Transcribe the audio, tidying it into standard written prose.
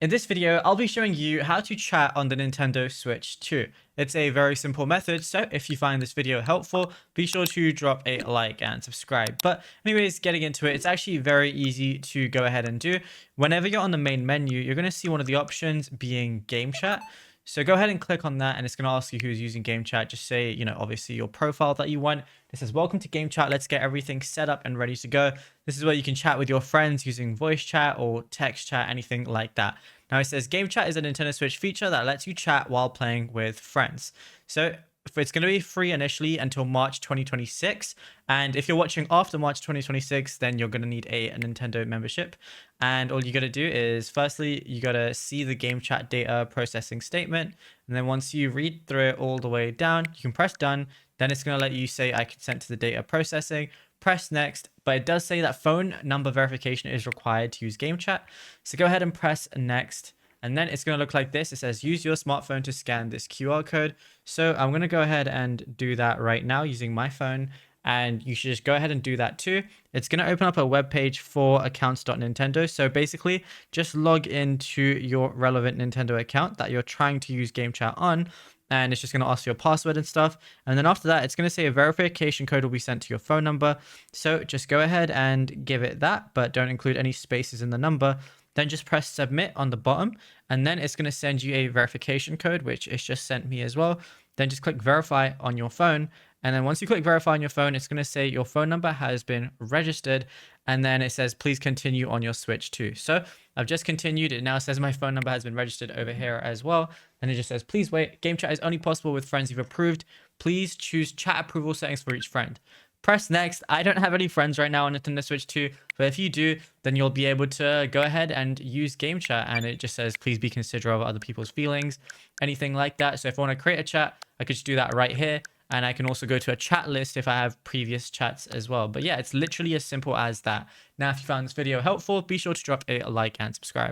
In this video, I'll be showing you how to chat on the Nintendo Switch 2. It's a very simple method, so if you find this video helpful, be sure to drop a like and subscribe. But anyways, getting into it, it's actually very easy to go ahead and do. Whenever you're on the main menu, you're going to see one of the options being Game Chat. So go ahead and click on that, and it's going to ask you who's using Game Chat. Just say, obviously your profile that you want. It says, welcome to Game Chat. Let's get everything set up and ready to go. This is where you can chat with your friends using voice chat or text chat, anything like that. Now it says Game Chat is a Nintendo Switch feature that lets you chat while playing with friends. So it's going to be free initially until March 2026. And if you're watching after March 2026, then you're going to need a Nintendo membership. And all you got to do is, firstly, you got to see the Game Chat data processing statement. And then once you read through it all the way down, you can press done. Then it's going to let you say, I consent to the data processing. Press next, but it does say that phone number verification is required to use Game Chat. So go ahead and press next. And then it's going to look like this. It says use your smartphone to scan this QR code. So I'm going to go ahead and do that right now using my phone. And you should just go ahead and do that too. It's going to open up a web page for accounts.nintendo. So basically just log into your relevant Nintendo account that you're trying to use Game Chat on. And it's just going to ask your password and stuff. And then after that, it's going to say a verification code will be sent to your phone number. So just go ahead and give it that, but don't include any spaces in the number. Then just press submit on the bottom, and then it's going to send you a verification code, which it's just sent me as well. Then just click verify on your phone. And then once you click verify on your phone, it's going to say your phone number has been registered. And then it says, please continue on your Switch 2. So I've just continued. It now says my phone number has been registered over here as well. And it just says, please wait. Game chat is only possible with friends you've approved. Please choose chat approval settings for each friend. Press next. I don't have any friends right now on Nintendo Switch 2, but if you do, then you'll be able to go ahead and use Game Chat, and it just says, please be considerate of other people's feelings, anything like that. So if I want to create a chat, I could just do that right here, and I can also go to a chat list if I have previous chats as well. But yeah, it's literally as simple as that. Now, if you found this video helpful, be sure to drop a like and subscribe.